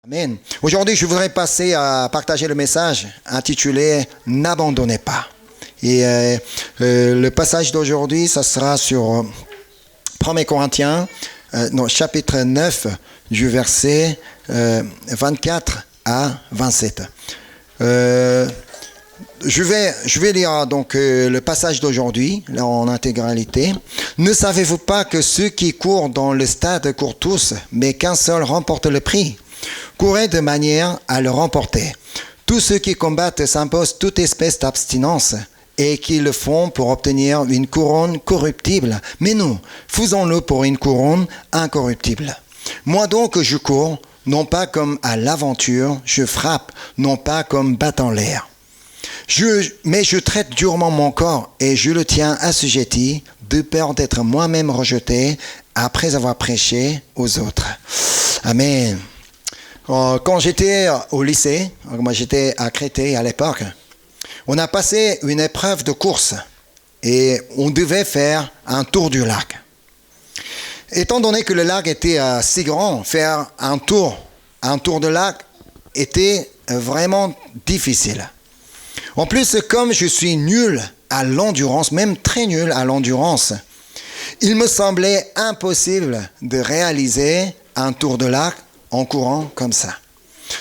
Amen. Aujourd'hui, je voudrais passer à partager le message intitulé « N'abandonnez pas ». Et le passage d'aujourd'hui, ça sera sur 1 Corinthiens, chapitre 9, du verset 24 à 27. Je vais lire donc le passage d'aujourd'hui, là en intégralité. « Ne savez-vous pas que ceux qui courent dans le stade courent tous, mais qu'un seul remporte le prix ? Courez de manière à le remporter. Tous ceux qui combattent s'imposent toute espèce d'abstinence et qui le font pour obtenir une couronne corruptible. Mais nous, faisons-le pour une couronne incorruptible. Moi donc je cours, non pas comme à l'aventure, je frappe, non pas comme battant l'air. Mais je traite durement mon corps et je le tiens assujetti de peur d'être moi-même rejeté après avoir prêché aux autres. » Amen. Quand j'étais au lycée, moi j'étais à Créteil à l'époque, on a passé une épreuve de course et on devait faire un tour du lac. Étant donné que le lac était si grand, faire un tour de lac était vraiment difficile. En plus, comme je suis nul à l'endurance, même très nul à l'endurance, il me semblait impossible de réaliser un tour de lac en courant comme ça.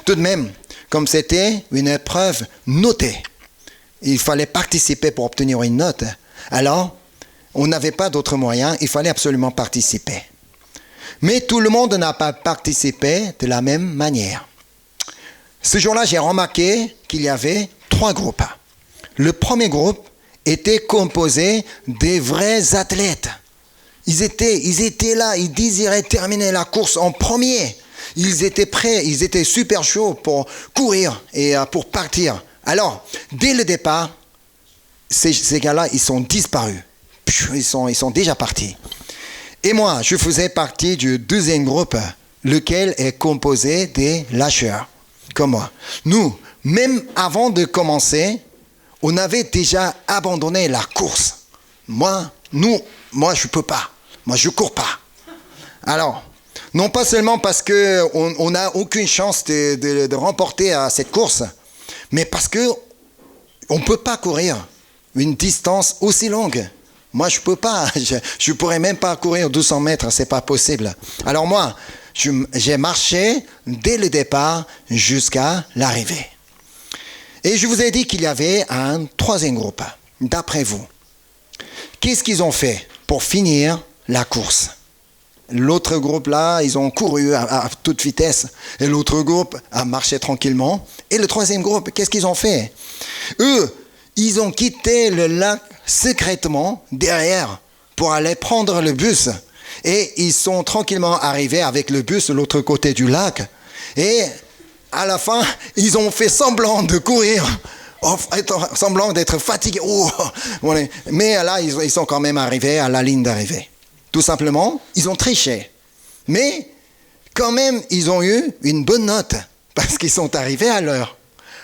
Tout de même, comme c'était une épreuve notée, il fallait participer pour obtenir une note. Alors, on n'avait pas d'autre moyen, il fallait absolument participer. Mais tout le monde n'a pas participé de la même manière. Ce jour-là, j'ai remarqué qu'il y avait 3 groupes. Le premier groupe était composé des vrais athlètes. Ils étaient là, ils désiraient terminer la course en premier. Ils étaient prêts, ils étaient super chauds pour courir et pour partir. Alors, dès le départ, ces gars-là, ils sont disparus. Ils sont déjà partis. Et moi, je faisais partie du deuxième groupe, lequel est composé des lâcheurs, comme moi. Nous, même avant de commencer, on avait déjà abandonné la course. Moi, je peux pas. Moi, je cours pas. Alors, non pas seulement parce qu'on n'a aucune chance de remporter cette course, mais parce qu'on ne peut pas courir une distance aussi longue. Moi, je ne peux pas. Je ne pourrais même pas courir 200 mètres, ce n'est pas possible. Alors moi, j'ai marché dès le départ jusqu'à l'arrivée. Et je vous ai dit qu'il y avait un troisième groupe. D'après vous, qu'est-ce qu'ils ont fait pour finir la course ? L'autre groupe là, ils ont couru à toute vitesse. Et l'autre groupe a marché tranquillement. Et le troisième groupe, qu'est-ce qu'ils ont fait ? Eux, ils ont quitté le lac secrètement derrière pour aller prendre le bus. Et ils sont tranquillement arrivés avec le bus de l'autre côté du lac. Et à la fin, ils ont fait semblant de courir, semblant d'être fatigués. Mais là, ils sont quand même arrivés à la ligne d'arrivée. Tout simplement, ils ont triché. Mais quand même, ils ont eu une bonne note parce qu'ils sont arrivés à l'heure.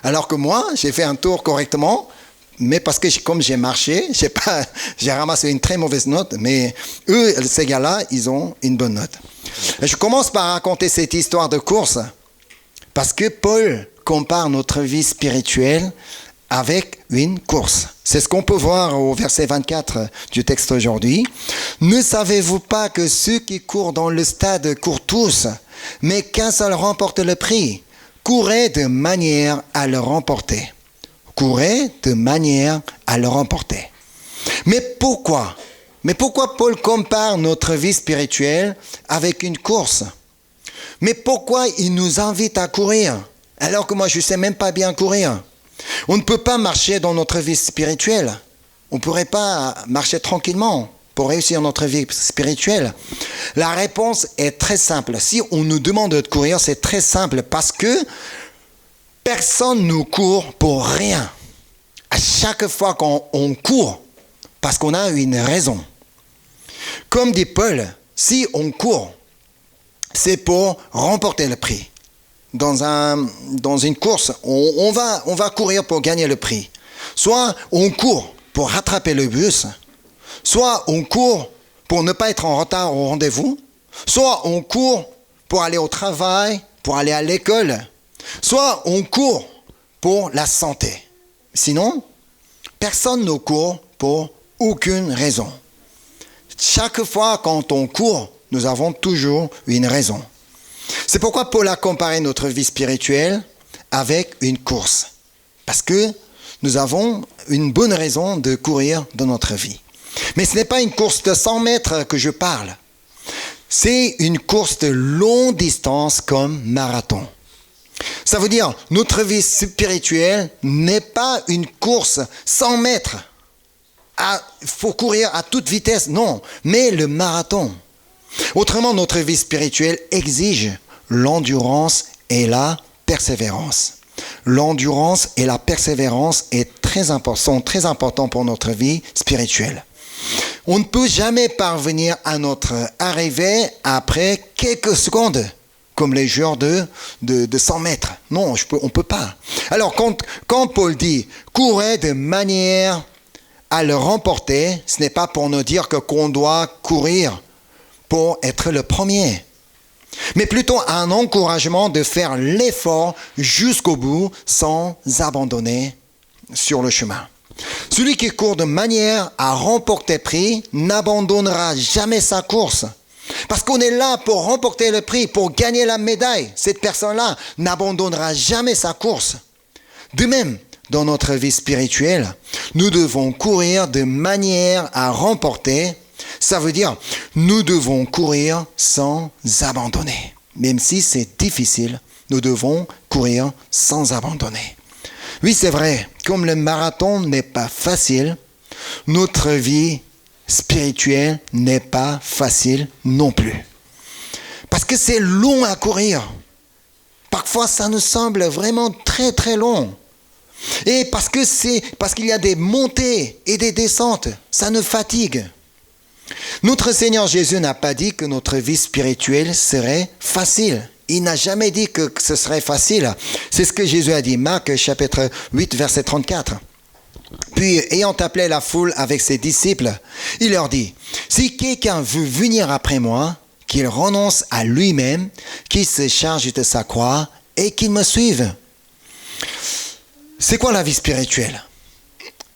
Alors que moi, j'ai fait un tour correctement, mais parce que comme j'ai marché, j'ai ramassé une très mauvaise note. Mais eux, ces gars-là, ils ont une bonne note. Et je commence par raconter cette histoire de course parce que Paul compare notre vie spirituelle avec une course. C'est ce qu'on peut voir au verset 24 du texte aujourd'hui. « Ne savez-vous pas que ceux qui courent dans le stade courent tous, mais qu'un seul remporte le prix ? Courez de manière à le remporter. » Courez de manière à le remporter. Mais pourquoi Paul compare notre vie spirituelle avec une course ? Mais pourquoi il nous invite à courir alors que moi je ne sais même pas bien courir ? On ne peut pas marcher dans notre vie spirituelle. On ne pourrait pas marcher tranquillement pour réussir notre vie spirituelle. La réponse est très simple. Si on nous demande de courir, c'est très simple parce que personne ne court pour rien. À chaque fois qu'on court, parce qu'on a une raison. Comme dit Paul, si on court, c'est pour remporter le prix. Dans une course, on va courir pour gagner le prix. Soit on court pour rattraper le bus, soit on court pour ne pas être en retard au rendez-vous, soit on court pour aller au travail, pour aller à l'école, soit on court pour la santé. Sinon, personne ne court pour aucune raison. Chaque fois quand on court, nous avons toujours une raison. C'est pourquoi Paul a comparé notre vie spirituelle avec une course. Parce que nous avons une bonne raison de courir dans notre vie. Mais ce n'est pas une course de 100 mètres que je parle. C'est une course de longue distance comme marathon. Ça veut dire, notre vie spirituelle n'est pas une course 100 mètres. Il faut courir à toute vitesse, non, mais le marathon. Autrement, notre vie spirituelle exige l'endurance et la persévérance. L'endurance et la persévérance sont très importants pour notre vie spirituelle. On ne peut jamais parvenir à notre arrivée après quelques secondes, comme les joueurs de 100 mètres. Non, on ne peut pas. Alors, quand Paul dit « courez de manière à le remporter », ce n'est pas pour nous dire qu'on doit courir pour être le premier, mais plutôt un encouragement de faire l'effort jusqu'au bout sans abandonner sur le chemin. Celui qui court de manière à remporter prix n'abandonnera jamais sa course. Parce qu'on est là pour remporter le prix, pour gagner la médaille. Cette personne-là n'abandonnera jamais sa course. De même, dans notre vie spirituelle, nous devons courir de manière à remporter. Ça veut dire, nous devons courir sans abandonner. Même si c'est difficile, nous devons courir sans abandonner. Oui, c'est vrai, comme le marathon n'est pas facile, notre vie spirituelle n'est pas facile non plus. Parce que c'est long à courir. Parfois, ça nous semble vraiment très très long. Et parce qu'il y a des montées et des descentes, ça nous fatigue. Notre Seigneur Jésus n'a pas dit que notre vie spirituelle serait facile. Il n'a jamais dit que ce serait facile. C'est ce que Jésus a dit. Marc chapitre 8, verset 34. Puis, ayant appelé la foule avec ses disciples, il leur dit, « Si quelqu'un veut venir après moi, qu'il renonce à lui-même, qu'il se charge de sa croix et qu'il me suive. » C'est quoi la vie spirituelle?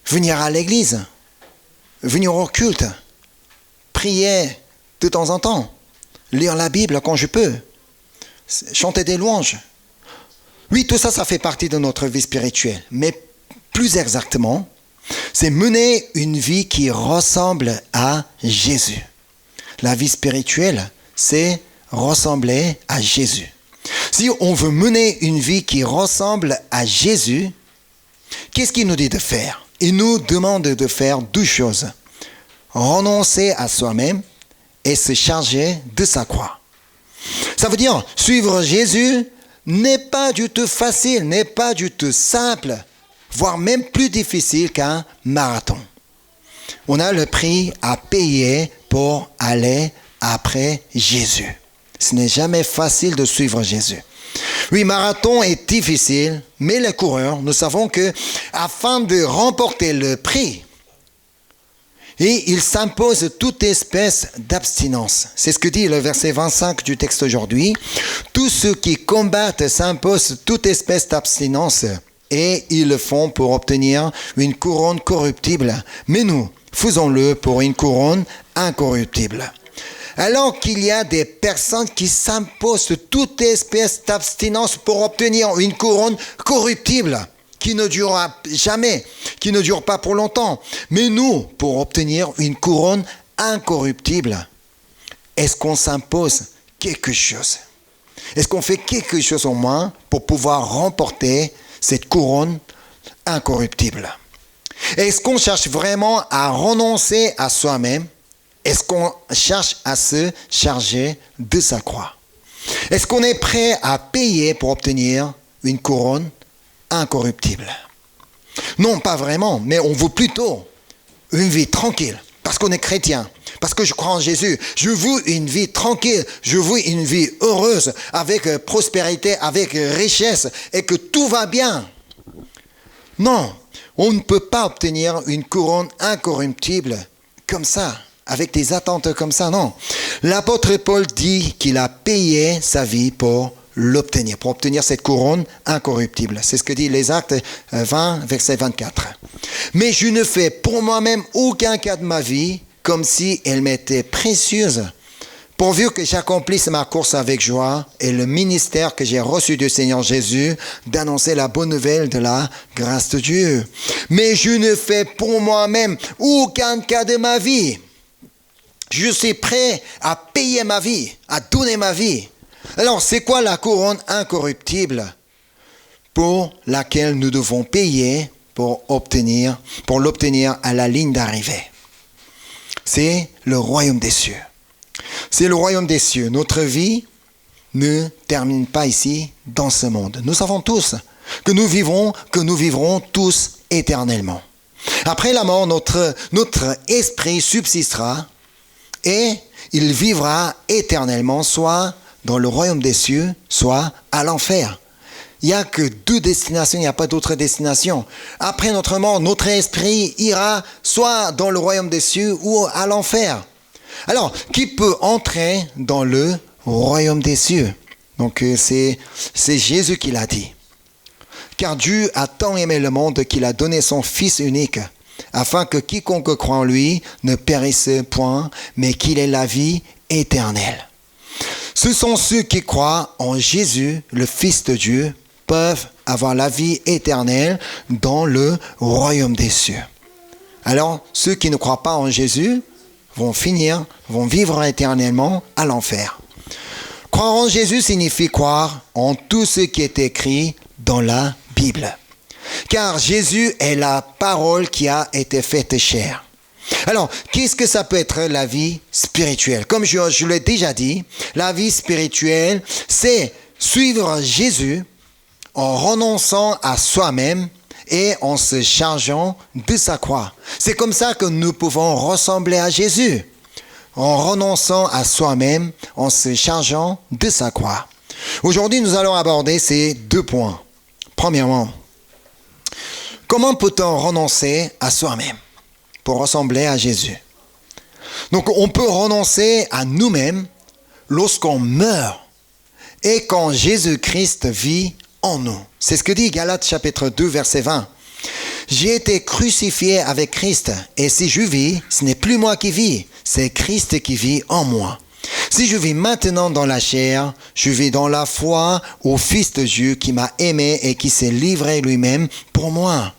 Venir à l'église, venir au culte, prier de temps en temps, lire la Bible quand je peux, chanter des louanges. Oui, tout ça, ça fait partie de notre vie spirituelle. Mais plus exactement, c'est mener une vie qui ressemble à Jésus. La vie spirituelle, c'est ressembler à Jésus. Si on veut mener une vie qui ressemble à Jésus, qu'est-ce qu'il nous dit de faire? Il nous demande de faire deux choses. Renoncer à soi-même et se charger de sa croix. Ça veut dire, suivre Jésus n'est pas du tout facile, n'est pas du tout simple, voire même plus difficile qu'un marathon. On a le prix à payer pour aller après Jésus. Ce n'est jamais facile de suivre Jésus. Oui, marathon est difficile, mais les coureurs, nous savons que afin de remporter le prix, et il s'impose toute espèce d'abstinence. C'est ce que dit le verset 25 du texte aujourd'hui. Tous ceux qui combattent s'imposent toute espèce d'abstinence et ils le font pour obtenir une couronne corruptible. Mais nous, faisons-le pour une couronne incorruptible. Alors qu'il y a des personnes qui s'imposent toute espèce d'abstinence pour obtenir une couronne corruptible, qui ne durera jamais, qui ne dure pas pour longtemps. Mais nous, pour obtenir une couronne incorruptible, est-ce qu'on s'impose quelque chose? Est-ce qu'on fait quelque chose au moins pour pouvoir remporter cette couronne incorruptible? Est-ce qu'on cherche vraiment à renoncer à soi-même? Est-ce qu'on cherche à se charger de sa croix? Est-ce qu'on est prêt à payer pour obtenir une couronne incorruptible? Non, pas vraiment, mais on veut plutôt une vie tranquille, parce qu'on est chrétien, parce que je crois en Jésus. Je veux une vie tranquille, je veux une vie heureuse, avec prospérité, avec richesse, et que tout va bien. Non, on ne peut pas obtenir une couronne incorruptible comme ça, avec des attentes comme ça, non. L'apôtre Paul dit qu'il a payé sa vie pour l'obtenir, pour obtenir cette couronne incorruptible. C'est ce que dit les Actes 20, verset 24. Mais je ne fais pour moi-même aucun cas de ma vie comme si elle m'était précieuse, pourvu que j'accomplisse ma course avec joie et le ministère que j'ai reçu du Seigneur Jésus d'annoncer la bonne nouvelle de la grâce de Dieu. Mais je ne fais pour moi-même aucun cas de ma vie. Je suis prêt à payer ma vie, à donner ma vie. Alors, c'est quoi la couronne incorruptible pour laquelle nous devons payer pour l'obtenir à la ligne d'arrivée? C'est le royaume des cieux. C'est le royaume des cieux. Notre vie ne termine pas ici, dans ce monde. Nous savons tous que nous vivrons tous éternellement. Après la mort, notre esprit subsistera et il vivra éternellement, soit dans le royaume des cieux, soit à l'enfer. Il n'y a que deux destinations, il n'y a pas d'autre destination. Après notre mort, notre esprit ira soit dans le royaume des cieux ou à l'enfer. Alors, qui peut entrer dans le royaume des cieux? Donc, c'est Jésus qui l'a dit. Car Dieu a tant aimé le monde qu'il a donné son Fils unique, afin que quiconque croit en lui ne périsse point, mais qu'il ait la vie éternelle. Ce sont ceux qui croient en Jésus, le Fils de Dieu, peuvent avoir la vie éternelle dans le royaume des cieux. Alors, ceux qui ne croient pas en Jésus vont vivre éternellement à l'enfer. Croire en Jésus signifie croire en tout ce qui est écrit dans la Bible. Car Jésus est la parole qui a été faite chair. Alors, qu'est-ce que ça peut être la vie spirituelle? Comme je l'ai déjà dit, la vie spirituelle, c'est suivre Jésus en renonçant à soi-même et en se chargeant de sa croix. C'est comme ça que nous pouvons ressembler à Jésus, en renonçant à soi-même, en se chargeant de sa croix. Aujourd'hui, nous allons aborder ces deux points. Premièrement, comment peut-on renoncer à soi-même pour ressembler à Jésus? Donc, on peut renoncer à nous-mêmes lorsqu'on meurt et quand Jésus-Christ vit en nous. C'est ce que dit Galates chapitre 2, verset 20. J'ai été crucifié avec Christ, et si je vis, ce n'est plus moi qui vis, c'est Christ qui vit en moi. Si je vis maintenant dans la chair, je vis dans la foi au Fils de Dieu qui m'a aimé et qui s'est livré lui-même pour moi.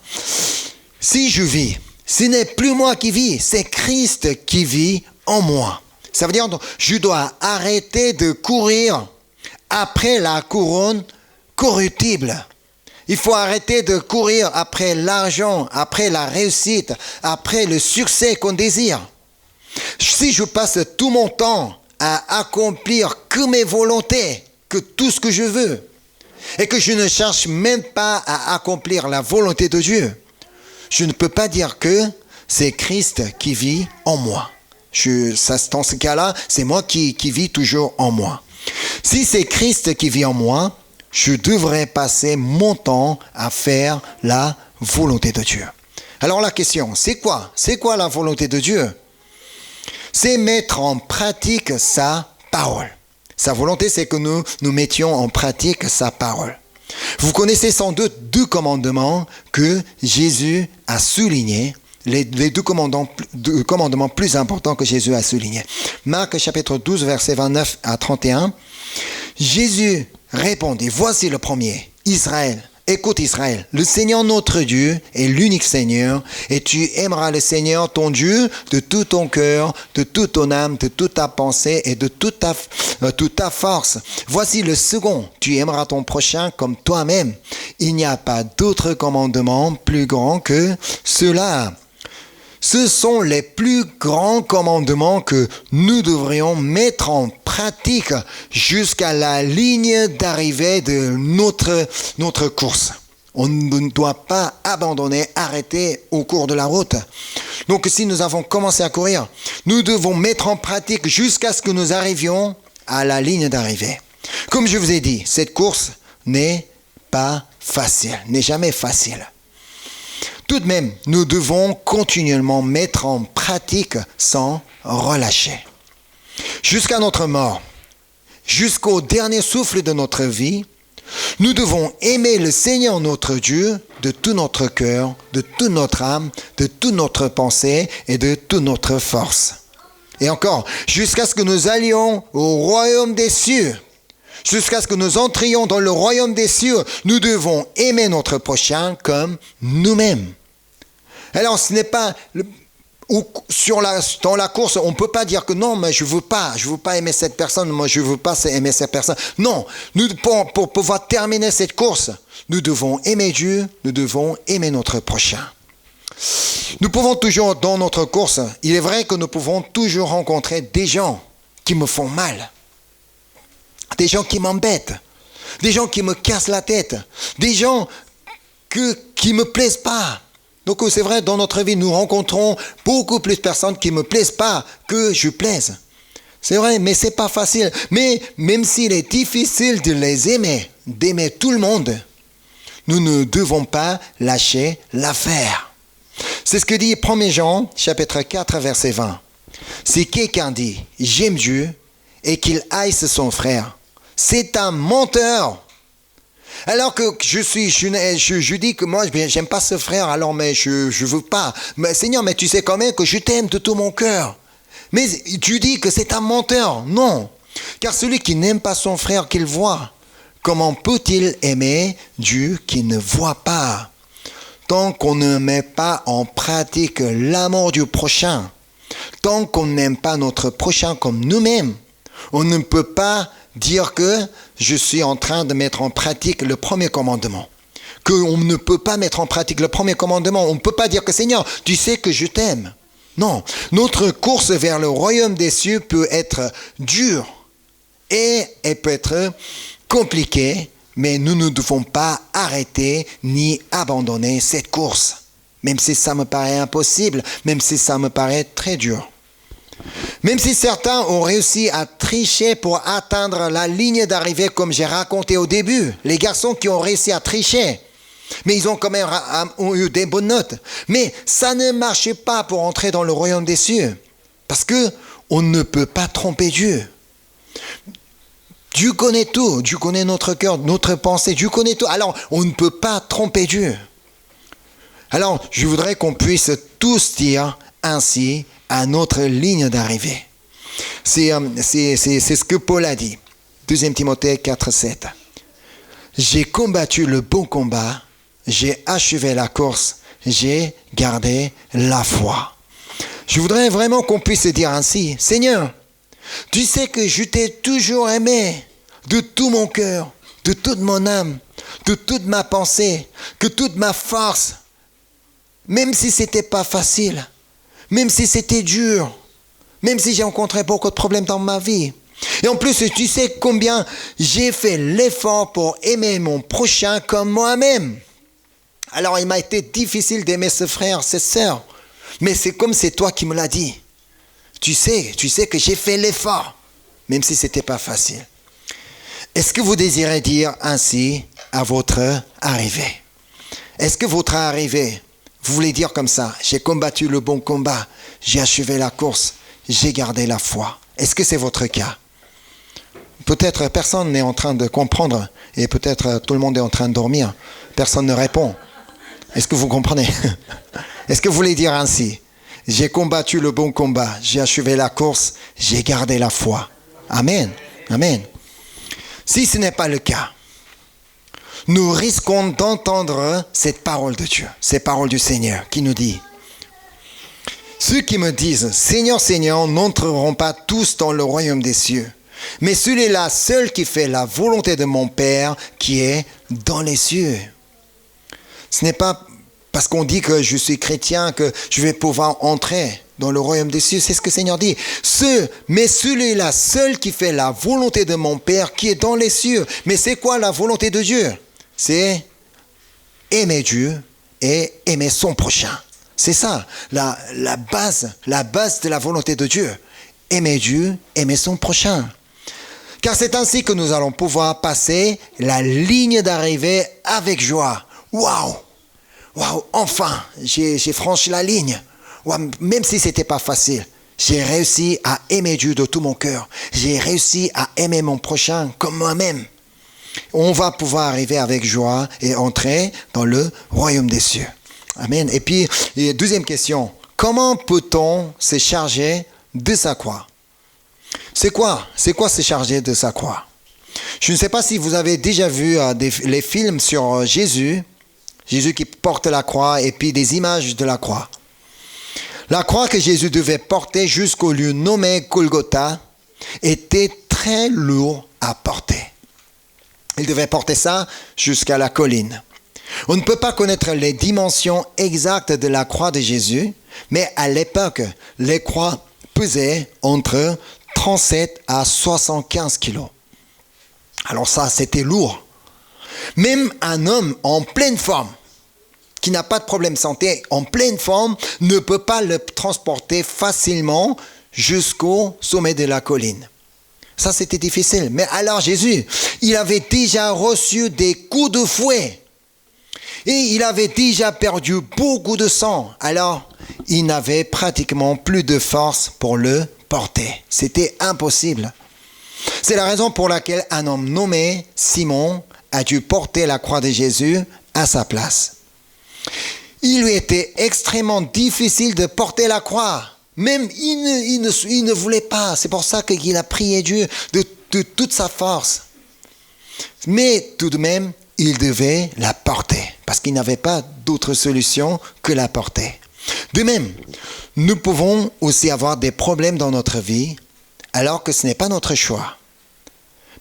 Si je vis, ce n'est plus moi qui vis, c'est Christ qui vit en moi. Ça veut dire que je dois arrêter de courir après la couronne corruptible. Il faut arrêter de courir après l'argent, après la réussite, après le succès qu'on désire. Si je passe tout mon temps à accomplir que mes volontés, que tout ce que je veux, et que je ne cherche même pas à accomplir la volonté de Dieu, je ne peux pas dire que c'est Christ qui vit en moi. Dans ce cas-là, c'est moi qui vis toujours en moi. Si c'est Christ qui vit en moi, je devrais passer mon temps à faire la volonté de Dieu. Alors la question, c'est quoi? C'est quoi la volonté de Dieu? C'est mettre en pratique sa parole. Sa volonté, c'est que nous mettions en pratique sa parole. Vous connaissez sans doute deux commandements que Jésus a soulignés, les deux commandements plus importants que Jésus a soulignés. Marc chapitre 12, verset 29 à 31. Jésus répondit, voici le premier, Israël. Écoute Israël, le Seigneur notre Dieu est l'unique Seigneur et tu aimeras le Seigneur ton Dieu de tout ton cœur, de toute ton âme, de toute ta pensée et de toute ta force. Voici le second, tu aimeras ton prochain comme toi-même. Il n'y a pas d'autre commandement plus grand que cela. Ce sont les plus grands commandements que nous devrions mettre en pratique jusqu'à la ligne d'arrivée de notre course. On ne doit pas abandonner, arrêter au cours de la route. Donc si nous avons commencé à courir, nous devons mettre en pratique jusqu'à ce que nous arrivions à la ligne d'arrivée. Comme je vous ai dit, cette course n'est pas facile, n'est jamais facile. Tout de même, nous devons continuellement mettre en pratique sans relâcher. Jusqu'à notre mort, jusqu'au dernier souffle de notre vie, nous devons aimer le Seigneur notre Dieu de tout notre cœur, de toute notre âme, de toute notre pensée et de toute notre force. Et encore, jusqu'à ce que nous allions au royaume des cieux, jusqu'à ce que nous entrions dans le royaume des cieux, nous devons aimer notre prochain comme nous-mêmes. Alors ce n'est pas... dans la course, on ne peut pas dire que non, mais je veux pas aimer cette personne, moi je veux pas aimer cette personne. Non, pour pouvoir terminer cette course, nous devons aimer Dieu, nous devons aimer notre prochain. Nous pouvons toujours, dans notre course, il est vrai que nous pouvons toujours rencontrer des gens qui me font mal, des gens qui m'embêtent, des gens qui me cassent la tête, des gens qui me plaisent pas. Donc c'est vrai, dans notre vie, nous rencontrons beaucoup plus de personnes qui ne me plaisent pas que je plaise. C'est vrai, mais c'est pas facile. Mais même s'il est difficile de les aimer, d'aimer tout le monde, nous ne devons pas lâcher l'affaire. C'est ce que dit 1 Jean, chapitre 4, verset 20. Si quelqu'un dit « j'aime Dieu » et qu'il haïsse son frère, c'est un menteur. Alors que je dis que moi, j'aime pas ce frère, alors mais je veux pas. Mais Seigneur, mais tu sais quand même que je t'aime de tout mon cœur. Mais tu dis que c'est un menteur. Non. Car celui qui n'aime pas son frère qu'il voit, comment peut-il aimer Dieu qu'il ne voit pas? Tant qu'on ne met pas en pratique l'amour du prochain, tant qu'on n'aime pas notre prochain comme nous-mêmes, on ne peut pas dire que je suis en train de mettre en pratique le premier commandement. Qu'on ne peut pas mettre en pratique le premier commandement. On ne peut pas dire que Seigneur, tu sais que je t'aime. Non. Notre course vers le royaume des cieux peut être dure et elle peut être compliquée, mais nous ne devons pas arrêter ni abandonner cette course. Même si ça me paraît impossible, même si ça me paraît très dur. Même si certains ont réussi à tricher pour atteindre la ligne d'arrivée comme j'ai raconté au début, les garçons qui ont réussi à tricher, mais ils ont quand même eu des bonnes notes. Mais ça ne marchait pas pour entrer dans le royaume des cieux, parce que on ne peut pas tromper Dieu. Dieu connaît tout, Dieu connaît notre cœur, notre pensée, Dieu connaît tout. Alors on ne peut pas tromper Dieu. Alors je voudrais qu'on puisse tous dire ainsi à notre ligne d'arrivée. C'est ce que Paul a dit. 2 Timothée 4, 7. J'ai combattu le bon combat, j'ai achevé la course, j'ai gardé la foi. Je voudrais vraiment qu'on puisse dire ainsi. Seigneur, tu sais que je t'ai toujours aimé de tout mon cœur, de toute mon âme, de toute ma pensée, que toute ma force, même si c'était pas facile, même si c'était dur, même si j'ai rencontré beaucoup de problèmes dans ma vie. Et en plus, tu sais combien j'ai fait l'effort pour aimer mon prochain comme moi-même. Alors, il m'a été difficile d'aimer ce frère, cette sœur. Mais c'est comme c'est toi qui me l'as dit. Tu sais que j'ai fait l'effort, même si ce n'était pas facile. Est-ce que vous désirez dire ainsi à votre arrivée? Est-ce que votre arrivée, vous voulez dire comme ça, j'ai combattu le bon combat, j'ai achevé la course, j'ai gardé la foi. Est-ce que c'est votre cas? Peut-être personne n'est en train de comprendre et peut-être tout le monde est en train de dormir. Personne ne répond. Est-ce que vous comprenez? Est-ce que vous voulez dire ainsi? J'ai combattu le bon combat, j'ai achevé la course, j'ai gardé la foi. Amen. Amen. Si ce n'est pas le cas, nous risquons d'entendre cette parole de Dieu, cette parole du Seigneur qui nous dit: ceux qui me disent Seigneur, Seigneur n'entreront pas tous dans le royaume des cieux, mais celui-là seul qui fait la volonté de mon Père qui est dans les cieux. Ce n'est pas parce qu'on dit que je suis chrétien que je vais pouvoir entrer dans le royaume des cieux. C'est ce que le Seigneur dit. Mais celui-là seul qui fait la volonté de mon Père qui est dans les cieux. Mais c'est quoi la volonté de Dieu? C'est aimer Dieu et aimer son prochain. C'est ça, la base de la volonté de Dieu. Aimer Dieu, aimer son prochain. Car c'est ainsi que nous allons pouvoir passer la ligne d'arrivée avec joie. Waouh! Waouh! Enfin, j'ai franchi la ligne. Wow, même si c'était pas facile, J'ai réussi à aimer Dieu de tout mon cœur. J'ai réussi à aimer mon prochain comme moi-même. On va pouvoir arriver avec joie et entrer dans le royaume des cieux. Amen. Et puis, deuxième question. Comment peut-on se charger de sa croix? C'est quoi se charger de sa croix? Je ne sais pas si vous avez déjà vu les films sur Jésus qui porte la croix et puis des images de la croix. La croix que Jésus devait porter jusqu'au lieu nommé Golgotha était très lourd à porter. Il devait porter ça jusqu'à la colline. On ne peut pas connaître les dimensions exactes de la croix de Jésus, mais à l'époque, les croix pesaient entre 37 à 75 kilos. Alors ça, c'était lourd. Même un homme en pleine forme, qui n'a pas de problème de santé, en pleine forme, ne peut pas le transporter facilement jusqu'au sommet de la colline. Ça, c'était difficile. Mais alors Jésus, il avait déjà reçu des coups de fouet. Et il avait déjà perdu beaucoup de sang. Alors, il n'avait pratiquement plus de force pour le porter. C'était impossible. C'est la raison pour laquelle un homme nommé Simon a dû porter la croix de Jésus à sa place. Il lui était extrêmement difficile de porter la croix. Même il ne voulait pas. C'est pour ça qu'il a prié Dieu de toute sa force. Mais tout de même, il devait la porter. Parce qu'il n'avait pas d'autre solution que la porter. De même, nous pouvons aussi avoir des problèmes dans notre vie, alors que ce n'est pas notre choix.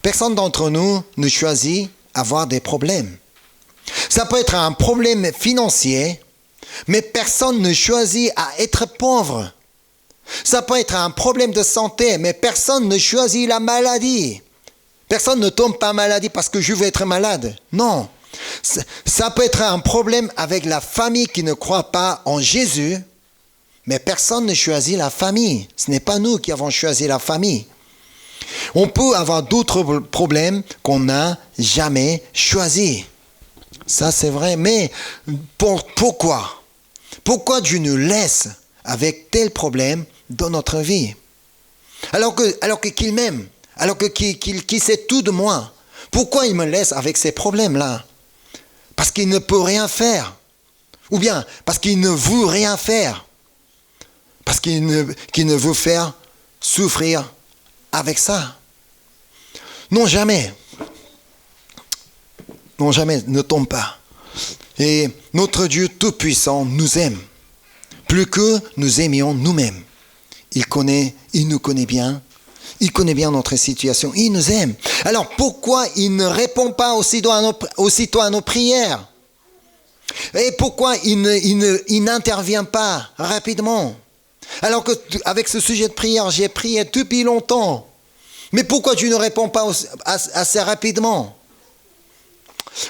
Personne d'entre nous ne choisit avoir des problèmes. Ça peut être un problème financier, mais personne ne choisit à être pauvre. Ça peut être un problème de santé, mais personne ne choisit la maladie. Personne ne tombe pas malade parce que je veux être malade. Non. Ça peut être un problème avec la famille qui ne croit pas en Jésus, mais personne ne choisit la famille. Ce n'est pas nous qui avons choisi la famille. On peut avoir d'autres problèmes qu'on n'a jamais choisis. Ça, c'est vrai. Mais pourquoi? Pourquoi Dieu nous laisse avec tel problème dans notre vie? Alors qu'il m'aime, qu'il sait tout de moi. Pourquoi il me laisse avec ces problèmes-là? Parce qu'il ne peut rien faire. Ou bien parce qu'il ne veut rien faire. Parce qu'il ne veut faire souffrir avec ça. Non, jamais. Non, jamais, ne tombe pas. Et notre Dieu Tout-Puissant nous aime. Plus que nous aimions nous-mêmes. Il nous connaît bien. Il connaît bien notre situation. Il nous aime. Alors pourquoi il ne répond pas aussitôt à nos prières? Et pourquoi il n'intervient pas rapidement? Alors qu'avec ce sujet de prière, j'ai prié depuis longtemps. Mais pourquoi Dieu ne répond pas assez rapidement?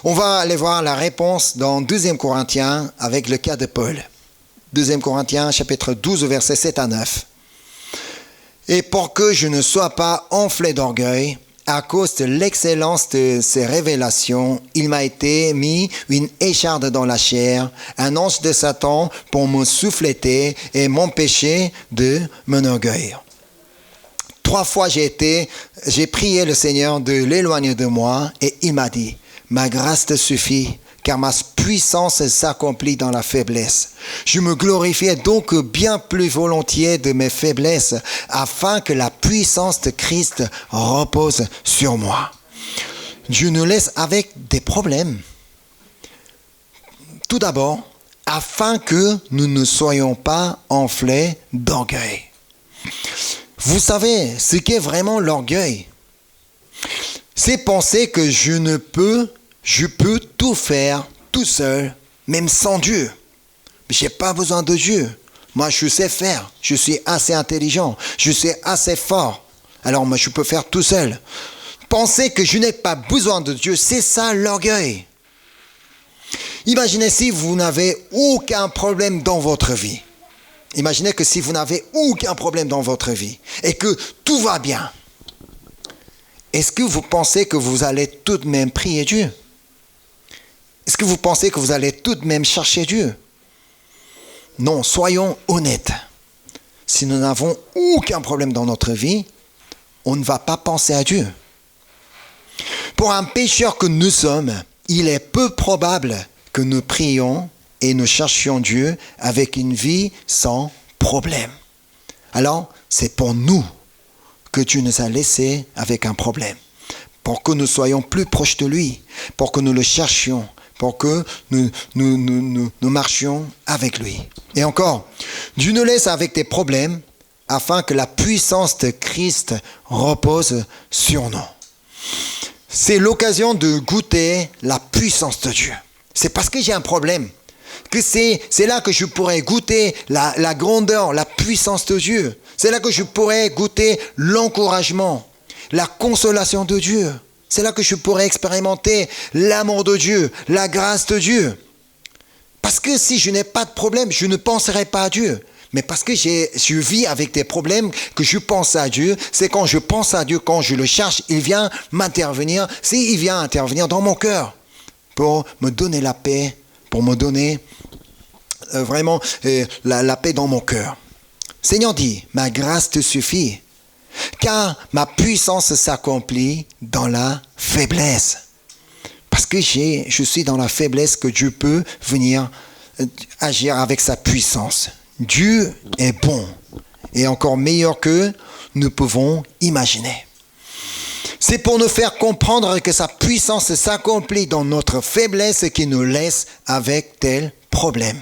On va aller voir la réponse dans 2 Corinthiens avec le cas de Paul. 2 Corinthiens chapitre 12 versets 7 à 9. Et pour que je ne sois pas enflé d'orgueil, à cause de l'excellence de ces révélations, il m'a été mis une écharde dans la chair, un ange de Satan pour me souffleter et m'empêcher de m'enorgueillir. 3 fois j'ai prié le Seigneur de l'éloigner de moi et il m'a dit, ma grâce te suffit, car ma puissance s'accomplit dans la faiblesse. Je me glorifiais donc bien plus volontiers de mes faiblesses, afin que la puissance de Christ repose sur moi. Dieu nous laisse avec des problèmes. Tout d'abord, afin que nous ne soyons pas enflés d'orgueil. Vous savez, ce qu'est vraiment l'orgueil, c'est penser que je peux tout faire tout seul, même sans Dieu. Mais je n'ai pas besoin de Dieu. Moi, je sais faire. Je suis assez intelligent. Je suis assez fort. Alors, moi, je peux faire tout seul. Penser que je n'ai pas besoin de Dieu, c'est ça l'orgueil. Imaginez si vous n'avez aucun problème dans votre vie. Imaginez que si vous n'avez aucun problème dans votre vie et que tout va bien, est-ce que vous pensez que vous allez tout de même prier Dieu? Est-ce que vous pensez que vous allez tout de même chercher Dieu? Non, soyons honnêtes. si nous n'avons aucun problème dans notre vie, on ne va pas penser à Dieu. Pour un pécheur que nous sommes, il est peu probable que nous prions et nous cherchions Dieu avec une vie sans problème. Alors, c'est pour nous que Dieu nous a laissés avec un problème, pour que nous soyons plus proches de lui, pour que nous le cherchions, pour que nous marchions avec lui. Et encore, Dieu nous laisse avec des problèmes afin que la puissance de Christ repose sur nous. C'est l'occasion de goûter la puissance de Dieu. C'est parce que j'ai un problème que c'est là que je pourrais goûter la grandeur, la puissance de Dieu. C'est là que je pourrais goûter l'encouragement, la consolation de Dieu. C'est là que je pourrais expérimenter l'amour de Dieu, la grâce de Dieu. Parce que si je n'ai pas de problème, je ne penserai pas à Dieu. Mais parce que je vis avec des problèmes que je pense à Dieu, c'est quand je pense à Dieu, quand je le cherche, il vient m'intervenir. Il vient intervenir dans mon cœur pour me donner la paix, pour me donner vraiment la paix dans mon cœur. Seigneur dit, ma grâce te suffit, car ma puissance s'accomplit dans la faiblesse. Parce que je suis dans la faiblesse que Dieu peut venir agir avec sa puissance. Dieu est bon et encore meilleur que nous pouvons imaginer. C'est pour nous faire comprendre que sa puissance s'accomplit dans notre faiblesse qui nous laisse avec tel problème.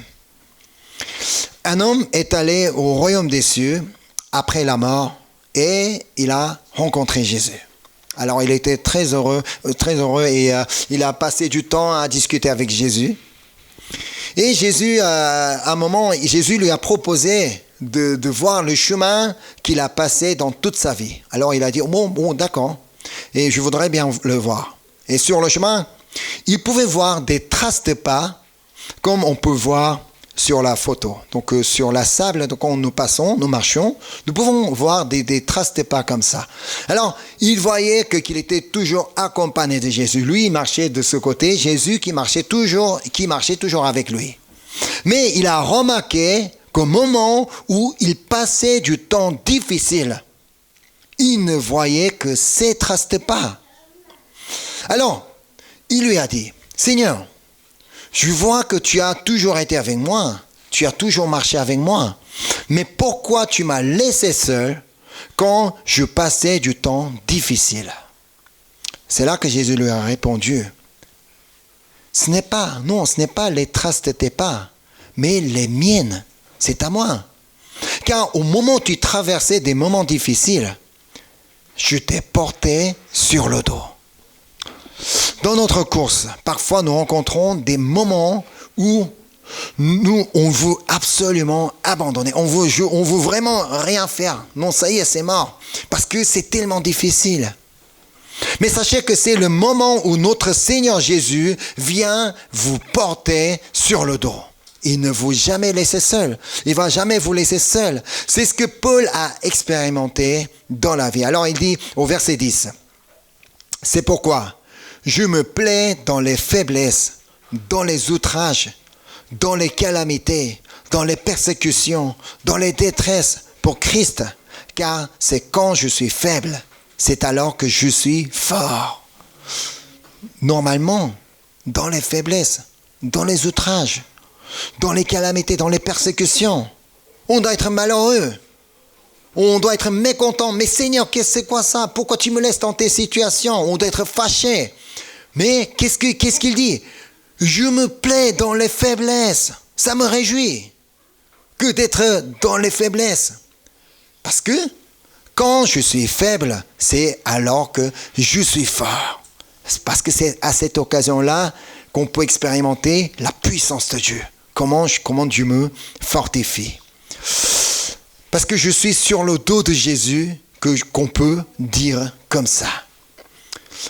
Un homme est allé au royaume des cieux après la mort et il a rencontré Jésus. Alors il était très heureux et il a passé du temps à discuter avec Jésus. Et Jésus, à un moment, Jésus lui a proposé de voir le chemin qu'il a passé dans toute sa vie. Alors il a dit, bon, d'accord, et je voudrais bien le voir. Et sur le chemin, il pouvait voir des traces de pas, comme on peut voir sur la photo. Donc sur la sable, donc quand nous marchions, nous pouvons voir des traces de pas comme ça. Alors, il voyait qu'il était toujours accompagné de Jésus. Lui, il marchait de ce côté, Jésus qui marchait toujours avec lui. Mais il a remarqué qu'au moment où il passait du temps difficile, il ne voyait que ces traces de pas. Alors, il lui a dit, Seigneur, je vois que tu as toujours été avec moi, tu as toujours marché avec moi, mais pourquoi tu m'as laissé seul quand je passais du temps difficile? C'est là que Jésus lui a répondu, ce n'est pas les traces de tes pas, mais les miennes, c'est à moi. Car au moment où tu traversais des moments difficiles, je t'ai porté sur le dos. Dans notre course, parfois nous rencontrons des moments où on veut absolument abandonner. On veut vraiment rien faire. Non, ça y est, c'est mort. Parce que c'est tellement difficile. Mais sachez que c'est le moment où notre Seigneur Jésus vient vous porter sur le dos. Il ne vous jamais laisser seul. Il ne va jamais vous laisser seul. C'est ce que Paul a expérimenté dans la vie. Alors il dit au verset 10, c'est pourquoi je me plais dans les faiblesses, dans les outrages, dans les calamités, dans les persécutions, dans les détresses pour Christ, car c'est quand je suis faible, c'est alors que je suis fort. Normalement, dans les faiblesses, dans les outrages, dans les calamités, dans les persécutions, on doit être malheureux. On doit être mécontent. Mais Seigneur, c'est quoi ça? Pourquoi tu me laisses dans tes situations? On doit être fâché. Mais qu'est-ce qu'il dit? Je me plais dans les faiblesses. Ça me réjouit que d'être dans les faiblesses. Parce que quand je suis faible, c'est alors que je suis fort. Parce que c'est à cette occasion-là qu'on peut expérimenter la puissance de Dieu. Comment Dieu me fortifie. Parce que je suis sur le dos de Jésus qu'on peut dire comme ça.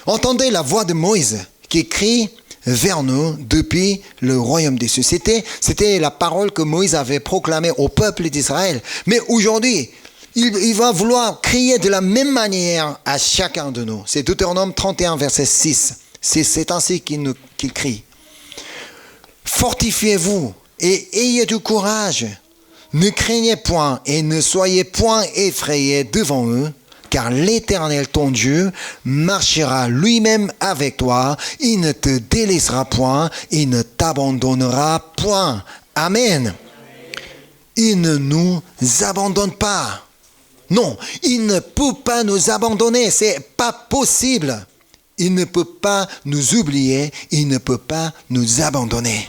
Entendez la voix de Moïse qui crie vers nous depuis le royaume des cieux. C'était la parole que Moïse avait proclamée au peuple d'Israël. Mais aujourd'hui, il va vouloir crier de la même manière à chacun de nous. C'est Deutéronome 31, verset 6. C'est ainsi qu'il crie. Fortifiez-vous et ayez du courage. Ne craignez point et ne soyez point effrayés devant eux, car l'Éternel ton Dieu marchera lui-même avec toi, il ne te délaissera point, il ne t'abandonnera point. Amen. Il ne nous abandonne pas. Non, il ne peut pas nous abandonner, c'est pas possible. Il ne peut pas nous oublier, il ne peut pas nous abandonner.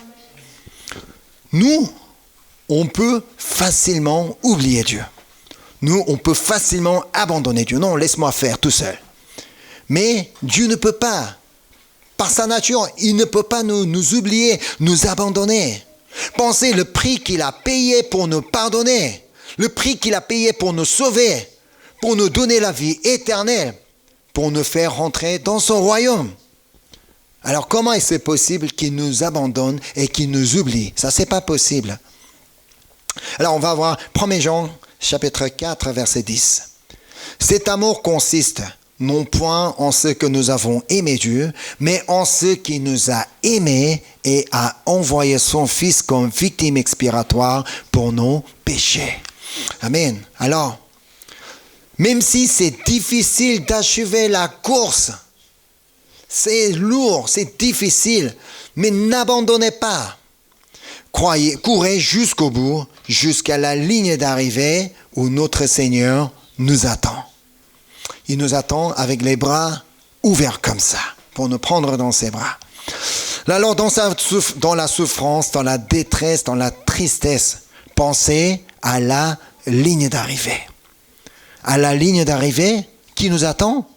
Nous, on peut facilement oublier Dieu. Nous, on peut facilement abandonner Dieu. Non, laisse-moi faire tout seul. Mais Dieu ne peut pas. Par sa nature, il ne peut pas nous oublier, nous abandonner. Pensez le prix qu'il a payé pour nous pardonner, le prix qu'il a payé pour nous sauver, pour nous donner la vie éternelle, pour nous faire rentrer dans son royaume. Alors comment est-ce possible qu'il nous abandonne et qu'il nous oublie? Ça, c'est pas possible. Alors on va voir 1 Jean chapitre 4 verset 10. Cet amour consiste non point en ce que nous avons aimé Dieu, mais en ce qu'il nous a aimés et a envoyé son Fils comme victime expiatoire pour nos péchés. Amen. Alors, même si c'est difficile d'achever la course, c'est lourd, c'est difficile, mais n'abandonnez pas. Courez jusqu'au bout, jusqu'à la ligne d'arrivée où notre Seigneur nous attend. Il nous attend avec les bras ouverts comme ça, pour nous prendre dans ses bras. Alors dans la souffrance, dans la détresse, dans la tristesse, pensez à la ligne d'arrivée. À la ligne d'arrivée, qui nous attend?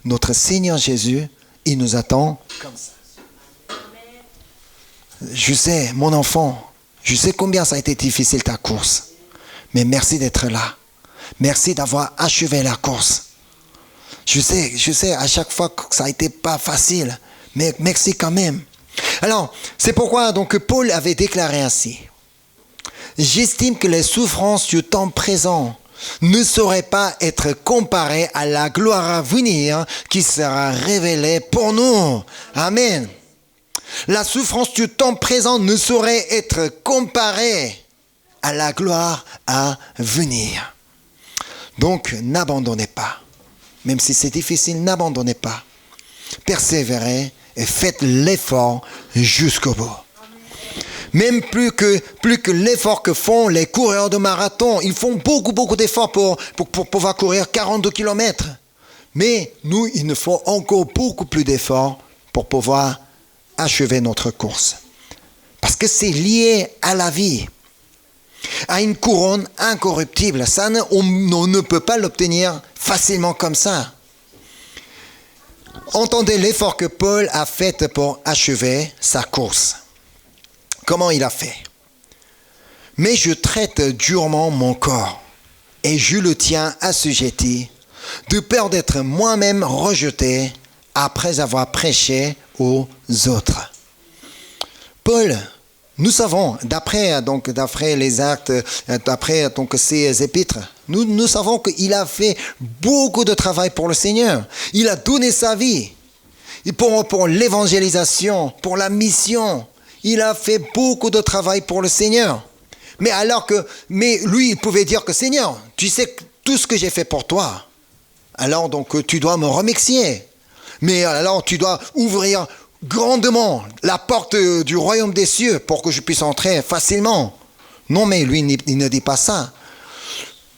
Notre Seigneur Jésus, il nous attend comme ça. Je sais, mon enfant, je sais combien ça a été difficile ta course. Mais merci d'être là. Merci d'avoir achevé la course. Je sais, à chaque fois que ça a été pas facile. Mais merci quand même. Alors, c'est pourquoi donc Paul avait déclaré ainsi. J'estime que les souffrances du temps présent ne sauraient pas être comparées à la gloire à venir qui sera révélée pour nous. Amen. La souffrance du temps présent ne saurait être comparée à la gloire à venir. Donc, n'abandonnez pas. Même si c'est difficile, n'abandonnez pas. Persévérez et faites l'effort jusqu'au bout. Même plus que l'effort que font les coureurs de marathon. Ils font beaucoup d'efforts pour pouvoir courir 42 km. Mais nous, il nous faut encore beaucoup plus d'efforts pour pouvoir achever notre course. Parce que c'est lié à la vie, à une couronne incorruptible. Ça, on ne peut pas l'obtenir facilement comme ça. Entendez l'effort que Paul a fait pour achever sa course. Comment il a fait? Mais je traite durement mon corps et je le tiens assujetti, de peur d'être moi-même rejeté après avoir prêché aux autres. Paul, nous savons, d'après les actes, d'après ses épîtres, nous savons qu'il a fait beaucoup de travail pour le Seigneur. Il a donné sa vie pour l'évangélisation, pour la mission. Il a fait beaucoup de travail pour le Seigneur. Mais lui, il pouvait dire que Seigneur, tu sais tout ce que j'ai fait pour toi. Alors donc tu dois me remercier. Mais alors tu dois ouvrir grandement la porte du royaume des cieux pour que je puisse entrer facilement. Non, mais lui, il ne dit pas ça.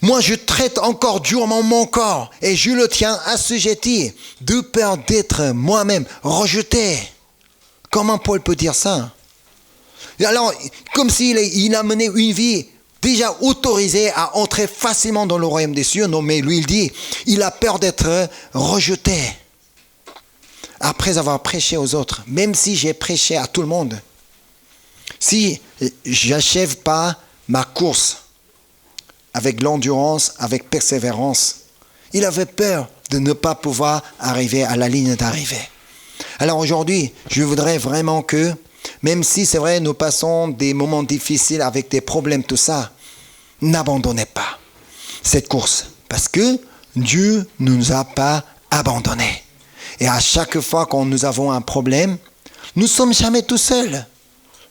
Moi, je traite encore durement mon corps et je le tiens assujetti de peur d'être moi-même rejeté. Comment Paul peut dire ça? Et alors, comme il a mené une vie déjà autorisée à entrer facilement dans le royaume des cieux. Non, mais lui, il dit, il a peur d'être rejeté. Après avoir prêché aux autres, même si j'ai prêché à tout le monde, si je n'achève pas ma course avec l'endurance, avec persévérance, il avait peur de ne pas pouvoir arriver à la ligne d'arrivée. Alors aujourd'hui, je voudrais vraiment que, même si c'est vrai, nous passons des moments difficiles avec des problèmes, tout ça, n'abandonnez pas cette course, parce que Dieu ne nous a pas abandonnés. Et à chaque fois que nous avons un problème, nous ne sommes jamais tout seuls.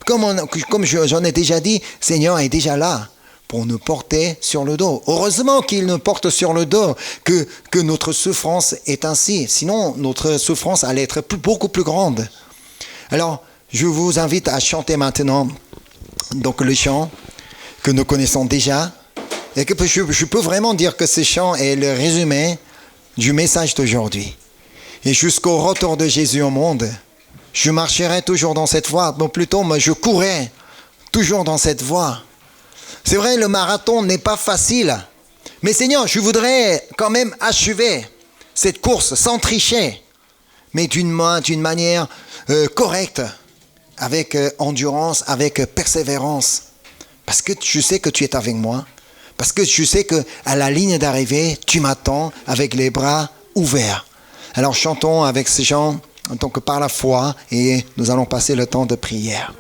Comme j'en ai déjà dit, Seigneur est déjà là pour nous porter sur le dos. Heureusement qu'il nous porte sur le dos, que notre souffrance est ainsi. Sinon, notre souffrance allait être beaucoup plus grande. Alors, je vous invite à chanter maintenant donc le chant que nous connaissons déjà. Et que je peux vraiment dire que ce chant est le résumé du message d'aujourd'hui. Et jusqu'au retour de Jésus au monde, je marcherai toujours dans cette voie. Bon, plutôt, moi, je courrai toujours dans cette voie. C'est vrai, le marathon n'est pas facile. Mais Seigneur, je voudrais quand même achever cette course sans tricher, mais d'une manière correcte, avec endurance, avec persévérance. Parce que je sais que tu es avec moi. Parce que je sais qu'à la ligne d'arrivée, tu m'attends avec les bras ouverts. Alors chantons avec ces gens en tant que par la foi et nous allons passer le temps de prière.